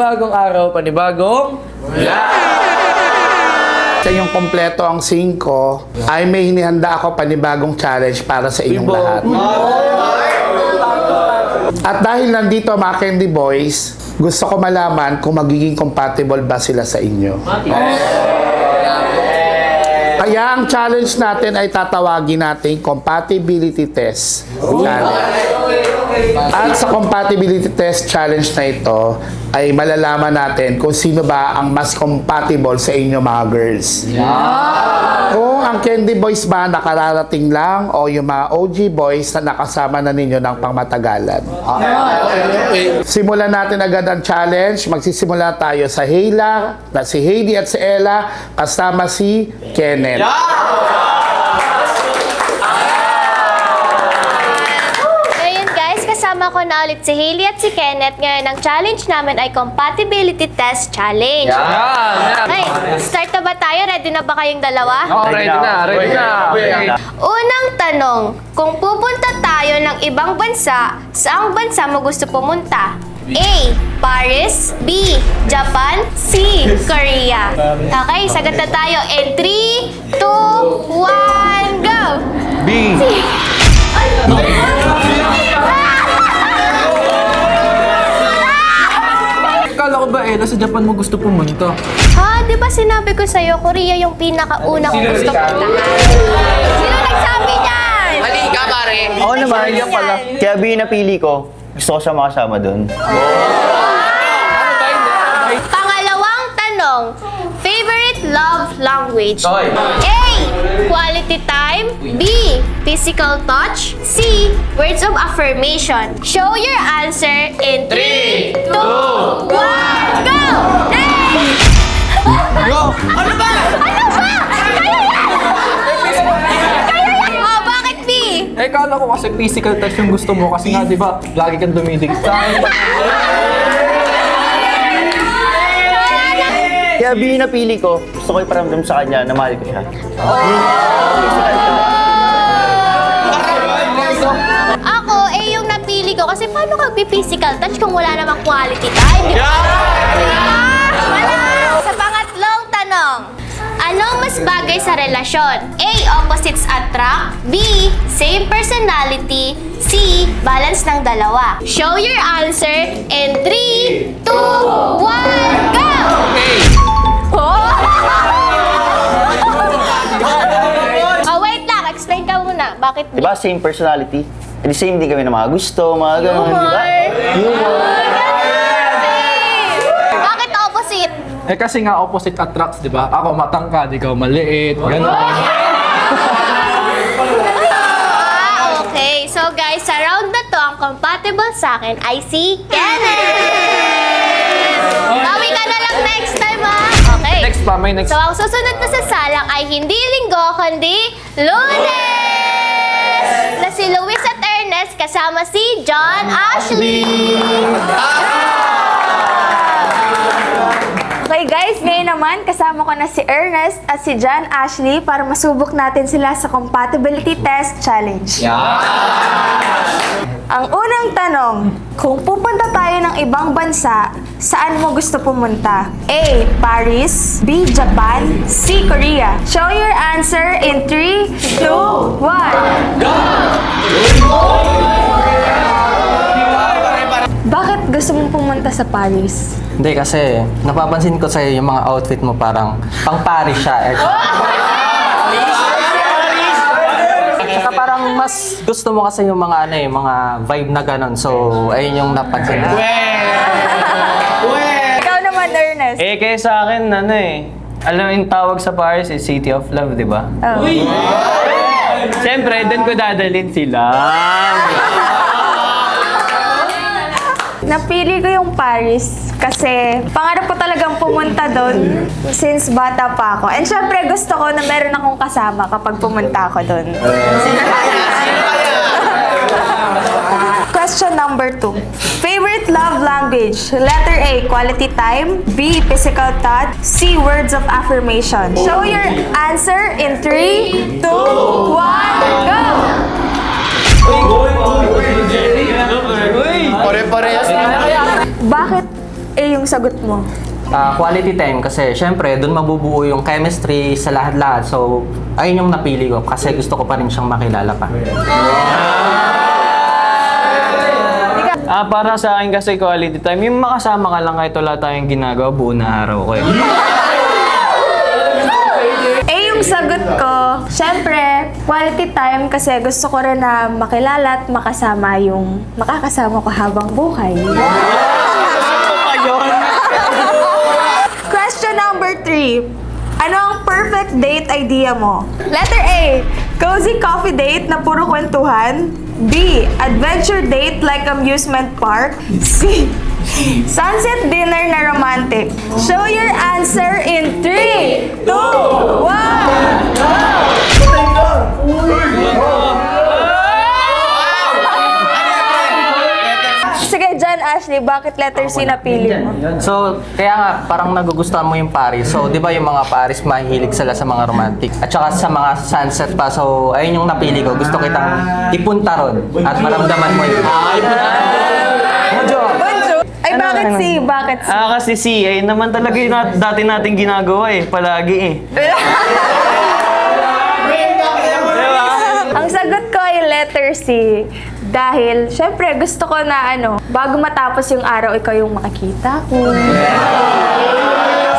Panibagong araw, panibagong Sa inyong kompleto ang 5 ay may hinihanda ako panibagong challenge para sa inyong lahat. At dahil nandito mga Candy Boys, gusto ko malaman kung magiging compatible ba sila sa inyo. Kaya ang challenge natin ay tatawagin natin compatibility test challenge. At sa compatibility test challenge na ito ay malalaman natin kung sino ba ang mas compatible sa inyo mga girls. Kung ang Candy Boys ba nakararating lang o yung mga OG boys na nakasama na ninyo ng pangmatagalan. Simulan natin agad ang challenge. Magsisimula tayo sa Heyla, na si Heidi at si Ella, kasama si Kenneth. Ngayon guys, kasama ko na ulit si Hailey at si Kenneth. Ngayon ang challenge namin ay Compatibility Test Challenge. Okay, start na ba tayo? Ready na ba kayong dalawa? Ready na. Unang tanong, kung pupunta tayo ng ibang bansa, saang bansa mo gusto pumunta? A. Paris. B. Japan. C. Korea. Okay, sagot na tayo in 3, 2, 1, go! B. Akala ko ba, Ella, sa Japan mo gusto pumunta? Ha, di ba sinabi ko sa'yo, Korea yung pinakauna kong gusto puntahan? Sino nagsabi niyan? Mali ka, pare. Ako naman, kaya B napili ko. Gusto ko siya makasama doon. Pangalawang tanong, favorite love language? A. Quality time. B. Physical touch. C. Words of affirmation. Show your answer in 3, 2, 1, go! Next! Go! Ano ba? Ano ba? Kaya yan! Kaya yan! Oh, bakit B? Eh, kala ko kasi physical touch yung gusto mo kasi nga, di ba, lagi kang dumidig sa akin. Kaya B napili ko. Gusto ko iparamdam sa kanya na mahal ko siya. Ako, yung napili ko kasi paano ka physical touch kung wala namang quality time? Di ba? Wala! Sa pangatlong tanong, anong mas bagay sa relasyon? A. Opposites attract. B. Same personality. C. Balance ng dalawa. Show your answer in 3, 2, 1, go! Oh, wait lang. Explain ka muna. Bakit Diba same personality? Di same din kami na mga gusto, mga gano'n, di ba? Bakit opposite? Eh, kasi nga opposite attracts, di ba? Ako matangkad, ikaw maliit, gano'n. Okay. So guys, sa round na to, ang compatible sa akin ay si Kenneth. Bawi ka na lang next time, ha? Okay. Next pa, may next. So, ang susunod na sasalang ay hindi Linggo, kundi Lunes! Na si Luis at Ernest kasama si John Ashley! Okay guys, ngayon naman kasama ko na si Ernest at si John Ashley para masubok natin sila sa Compatibility Test Challenge. Ang unang tanong, kung pupunta tayo ng ibang bansa, saan mo gusto pumunta? A. Paris. B. Japan. C. Korea. Show your answer in 3, 2, 1. Bakit gusto mong pumunta sa Paris? Hindi kasi napapansin ko sa'yo yung mga outfit mo parang pang Paris siya. Saka parang mas gusto mo kasi yung mga mga vibe na ganon. So, ayun yung napansin ko. Ikaw naman, Ernest. Eh, kaya sa akin, alam mo yung tawag sa Paris is City of Love, di ba? Oh. Siyempre, doon ko dadalhin sila. Napili ko yung Paris kasi pangarap ko talagang pumunta doon since bata pa ako. And syempre gusto ko na meron akong kasama kapag pumunta ako doon. Question number 2. Favorite love language? Letter A, quality time. B, physical touch. C, words of affirmation. Show your answer in 3, 2, 1, go! Pare-parehas na. Bakit A yung sagot mo? Quality time kasi syempre doon mabubuo yung chemistry sa lahat-lahat. So, ayun yung napili ko kasi gusto ko pa rin siyang makilala pa. Para sa akin kasi quality time, yung makasama ka lang kahit wala tayong ginagawa, buo na araw ko eh. A yung sagot ko, syempre, quality time kasi gusto ko rin na makilala at makasama yung makakasama ko habang buhay. Question number 3. Ano ang perfect date idea mo? Letter A, cozy coffee date na puro kwentuhan. B, adventure date like amusement park. C, sunset dinner na romantic. Show your answer in 3, 2, 1, go! Sige, John Ashley, bakit letter C napili mo? So, kaya nga, parang nagugustuhan mo yung Paris. So, di ba yung mga Paris, mahihilig sila sa mga romantic. At saka sa mga sunset pa. So, ayun yung napili ko. Gusto kitang ipunta ron. At maramdaman mo yun. Ay, bakit C? Bakit C? Kasi si, eh, naman talaga yung dati nating ginagawa eh, palagi eh. Ang sagot ko ay letter C. Dahil, syempre, gusto ko na bago matapos yung araw, ikaw yung makikita ko.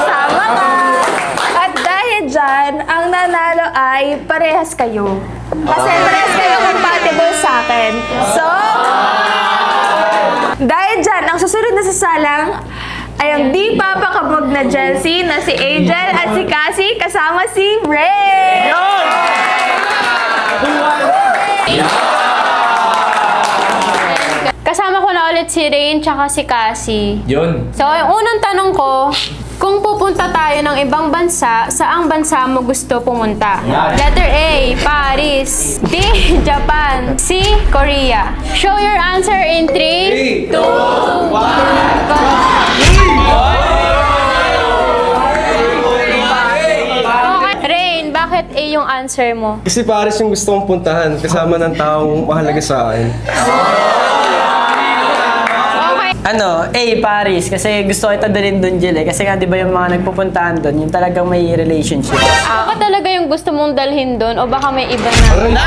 Sama ka! At dahil dyan, ang nanalo ay parehas kayo. Kasi parehas kayo compatible sa akin. So, dahil dyan, ang susunod na sasalang ay ang di papakabog na Jelsie na si Angel at si Cassie kasama si Ray! Kasama ko na ulit si Rain tsaka si Cassie. Yun. So, yung unang tanong ko, kung pupunta tayo ng ibang bansa, saang bansa mo gusto pumunta? Letter A, Paris. D, Japan. C, Korea. Show your answer in 3, 2, 1, go! Okay, Rain, bakit A yung answer mo? Kasi Paris yung gusto kong puntahan kasama ng taong mahalaga sa akin. Paris. Kasi gusto ko itadalhin doon, Jill eh. Kasi nga, di ba yung mga nagpupuntahan doon, yung talagang may relationship. Ako talaga yung gusto mong dalhin doon o baka may iba na?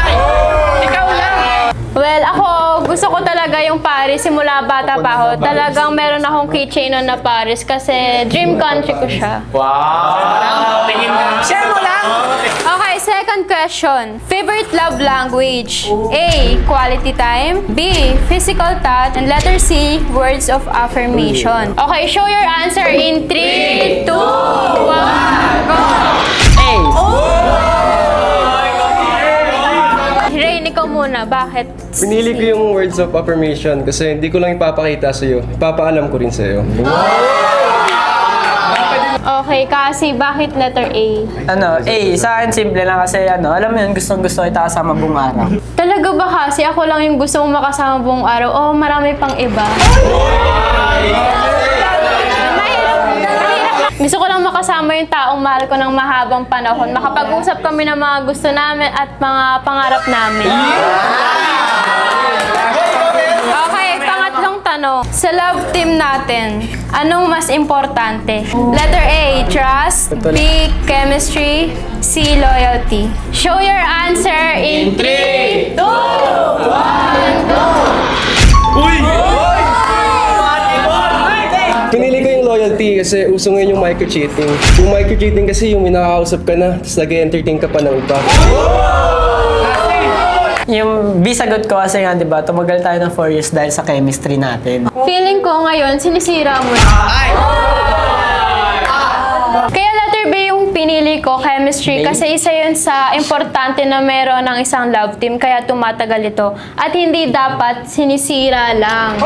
Ikaw lang! Well, ako, gusto ko talaga yung Paris simula bata pa ako. Talagang meron akong keychain na Paris kasi dream country ko siya. Share mo lang! Okay, second question. Favorite love language? A, quality time. B, physical touch. And letter C, words of affirmation. Okay, show your answer in 3, 2, 1, go! Rain, ikaw muna. Bakit? Pinili ko yung words of affirmation kasi hindi ko lang ipapakita sa'yo. Ipapaalam ko rin sa'yo. Okay, kasi bakit letter A? Sa akin simple lang kasi alam mo yun, gustong-gusto kita kasama buong araw. Talaga ba kasi ako lang yung gusto mong makasama buong araw? O marami pang iba? Gusto ko lang makasama yung taong mahal ko ng mahabang panahon. Makapag-usap kami ng mga gusto namin at mga pangarap namin. Okay, pangatlong tanong. Sa love team natin, anong mas importante? Letter A, trust. B, chemistry. C, loyalty. Show your answer in 3, 2, 1, go! Pinili ko yung loyalty kasi uso ngayon yung micro-cheating. Yung micro-cheating kasi yung minakausap ka na, tapos nag-entertain ka pa ng iba. Yung B sagot ko kasi nga, di ba, tumagal tayo ng 4 years dahil sa chemistry natin. Feeling ko ngayon, sinisira mo na. Kaya letter B yung pinili ko, chemistry, kasi isa yun sa importante na meron ng isang love team, kaya tumatagal ito. At hindi dapat sinisira lang.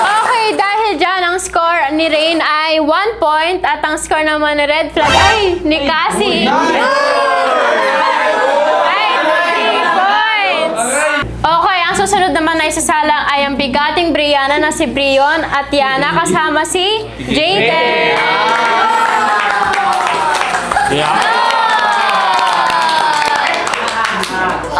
Okay, dahil dyan, ang score ni Rain ay 1 point at ang score naman ni Red Flag ay ni Cassie. Ay, 3 points! Okay, ang susunod naman na isasalang ay ang bigating Brianna na si Brion at Yana kasama si Jayden.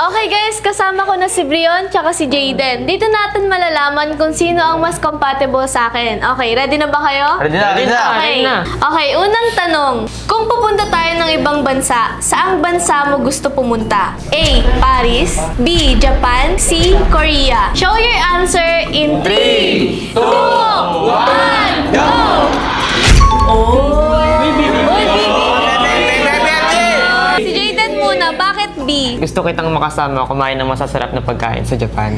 Okay guys, kasama ko na si Brion tsaka si Jayden. Dito natin malalaman kung sino ang mas compatible sa akin. Okay, ready na ba kayo? Ready na. Okay. Okay, unang tanong. Kung pupunta tayo ng ibang bansa, saang bansa mo gusto pumunta? A. Paris, B. Japan, C. Korea. Show your answer in 3, 2, 1, go! Si Jayden muna, bakit B? Gusto kitang makasama kumain ng masasarap na pagkain sa Japan.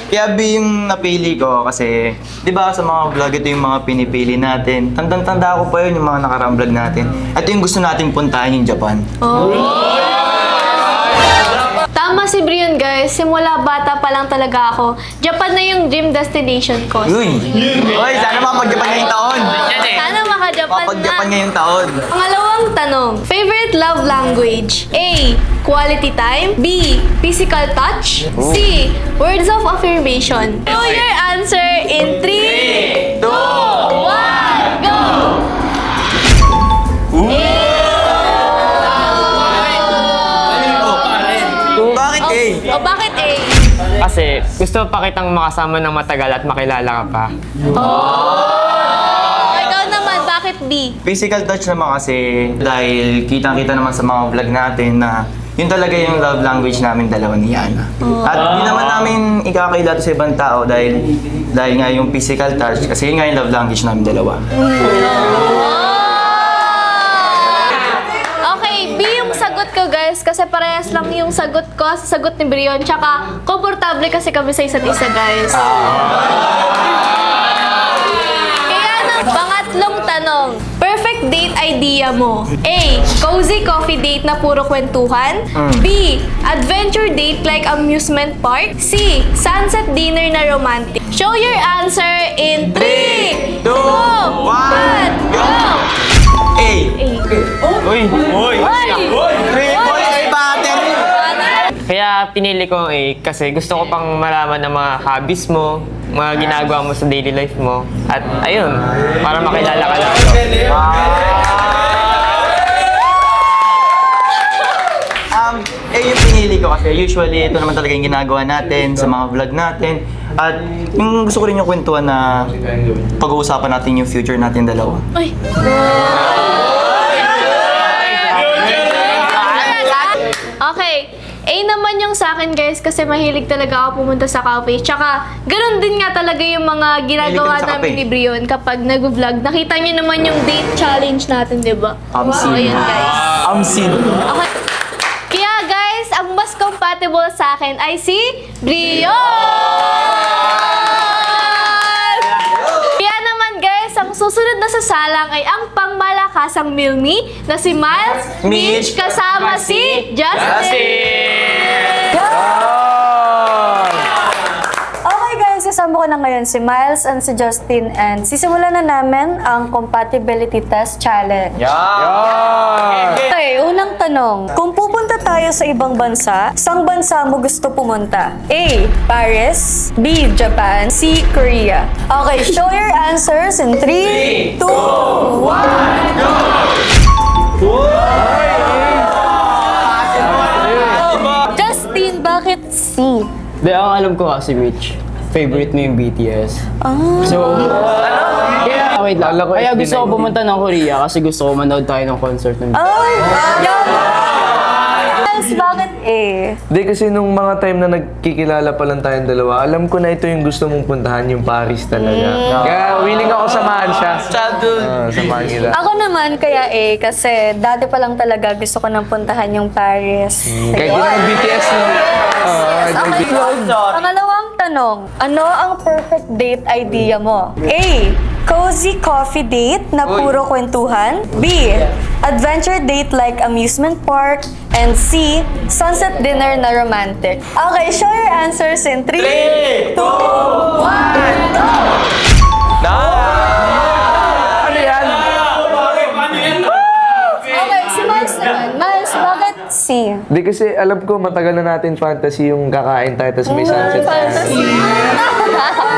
Kaya B yung napili ko kasi, di ba sa mga vlog ito yung mga pinipili natin. Tandang-tanda ko pa yun yung mga nakaraang vlog natin. At yung gusto nating puntahan yung Japan. Tama si Brion guys, simula bata pa lang talaga ako. Japan na yung dream destination ko. Uy! Uy, sana makapag-Japan ngayong taon. Sana maka-Japan na. Makapag-Japan ngayong taon. Pangalawang tanong, favorite love language? A. Quality time. B. Physical touch. C. Words of affirmation. Show your answer in 3, 2, 1, go! Bakit A? O bakit A? Kasi gusto pa kitang makasama ng matagal at makilala ka pa. Ikaw naman, bakit B? Physical touch naman kasi dahil kitang-kita naman sa mga vlog natin na yun talaga yung love language namin dalawa ni Yana. At yun naman namin ikakaila sa ibang tao dahil nga yung physical touch kasi yun nga yung love language namin dalawa. Okay, B yung sagot ko guys kasi parehas lang yung sagot ko sa sagot ni Brion. Tsaka, komportable kasi kami sa isa't isa guys. Kaya na, pangatlong tanong. Perfect date idea mo. A. Cozy coffee date na puro kwentuhan. B. Adventure date like amusement park. C. Sunset dinner na romantic. Show your answer in 3, 2, 1, go! A! Uy! Oy! Kaya pinili ko kasi gusto ko pang malaman ng mga hobbies mo, mga ginagawa mo sa daily life mo. At ayun, para makilala ka lang. Yung pinili ko kasi usually ito naman talaga yung ginagawa natin sa mga vlog natin. At yung gusto ko rin yung kwentuhan na pag-uusapan natin yung future natin dalawa. Ay! Okay. A naman yung sa akin guys kasi mahilig talaga ako pumunta sa cafe. Tsaka ganun din nga talaga yung mga ginagawa Mahilig ka sa namin kape. ni Brion kapag nag-vlog. Nakita niyo naman yung date challenge natin, di ba? So, ayun guys. Amsin. Okay. Kaya guys, ang mas compatible sa akin ay si Brion! Kaya naman guys, ang susunod na sasalang ay ang pangmalakasang Milmi na si Miles, Mitch, kasama si Justin! Okay guys, kasama ko na ngayon si Miles and si Justin and sisimulan na namin ang compatibility test challenge. Okay, unang tanong. Kung pupunta tayo sa ibang bansa, saang bansa mo gusto pumunta? A. Paris, B. Japan, C. Korea. Okay, show your answers in 3, 2, 1, go! Justin, bakit C? Di, ang alam ko kasi, Mitch, favorite mo yung BTS. So, kaya, wait lang. Kaya gusto ko pumunta ng Korea kasi gusto ko manood tayo ng concert ng BTS. Ay, Miles, bakit A? Hindi kasi nung mga time na nagkikilala pa lang tayong dalawa, alam ko na ito yung gusto mong puntahan, yung Paris talaga. Kaya willing ako samahan siya. Samahan kita. Ako naman kaya kasi dati pa lang talaga gusto ko nang puntahan yung Paris. Kaya di naman BTS, no? Okay. Pangalawang tanong, ano ang perfect date idea mo? A. Cozy coffee date na puro kwentuhan. B. Adventure date like amusement park. And C. Sunset dinner na romantic. Okay, show your answers in 3, 2, 1, go! Ano yan? Okay, si Miles naman. Miles, bakit C? Di kasi alam ko matagal na natin fantasy yung kakain tayo tapos may sunset tayo.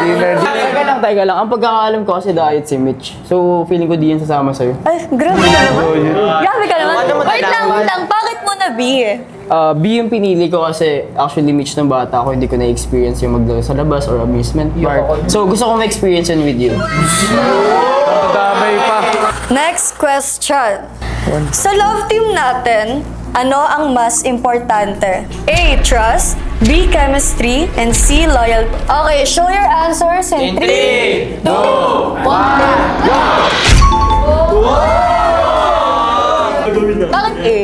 Dinner. Teka lang. Ang pagkakaalam ko kasi diet si Mitch. So, feeling ko di yan sasama sa'yo. Ay, grabe ka naman. Grabe ka naman. Wait lang. Bakit mo na B. B yung pinili ko kasi actually Mitch ng bata ako, hindi ko na-experience yung maglaro sa labas or amusement park. So gusto ko ma-experience yun with you. Damay pa. Next question. Sa love team natin, ano ang mas importante? A. Trust, B. Chemistry, and C. Loyalty. Okay, show your answers in 3, 2, 1, go! Bakit A?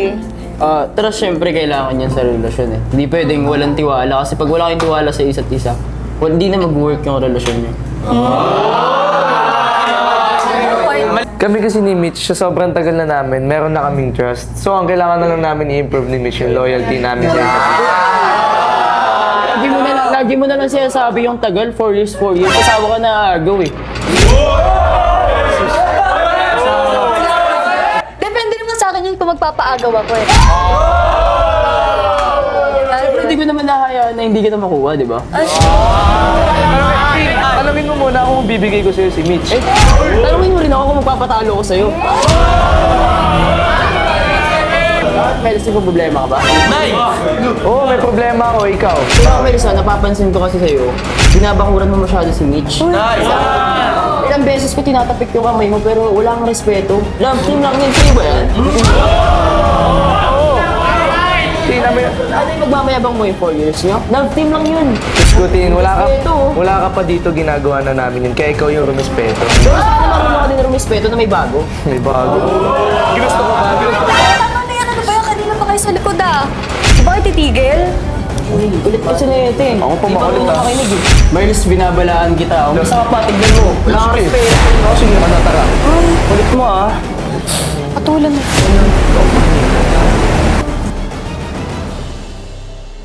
Trust syempre kailangan yan sa relasyon eh. Hindi pwedeng walang tiwala kasi pag wala kayong tiwala sa isa't isa, hindi na mag-work yung relasyon niyo. Kami kasi ni Mitch, sa sobrang tagal na namin, meron na kaming trust. So, ang kailangan na lang namin i-improve ni Mitch yung loyalty namin sa isa't isa. Lagi mo na lang sinasabi yung tagal, 4 years. Kasama ka na agaw eh. Depende naman sa akin yun kung magpapaagaw ako eh. Siyempre hindi ko naman nahayaan na hindi kita makuha, di ba? Alamin mo muna kung bibigay ko sa'yo si Mitch. Tanungin mo rin ako kung magpapatalo ko sa'yo. Melis, may problema ka ba? Oo, may problema ako. Ikaw. Kaya Melis, napapansin ko kasi sa'yo, binabakuran mo masyado si Mitch. Ilang beses ko tinatapik yung kamay mo pero wala kang respeto. Love team lang yun sa'yo ba yan? Ano yung magmamayabang mo yung 4 years nyo? Love team lang yun. Iskutin, Respeto. wala ka pa dito ginagawa na namin yun. Kaya ikaw yung rumispeto. Pero sana marunong ka din ng respeto na may bago. May bago. Ginusto ko ba? Tama na yan, ano ba yan? Kanina pa kayo sa likod ah. Bakit titigil? Ulit kasi na ito eh. Ako pa makulit, ah. makinig eh. Marlis, binabalaan kita. Basta ka pa, tignan mo. Wala kang Sige. respeto. Sige, tara. Ulit mo ah. Patulan na.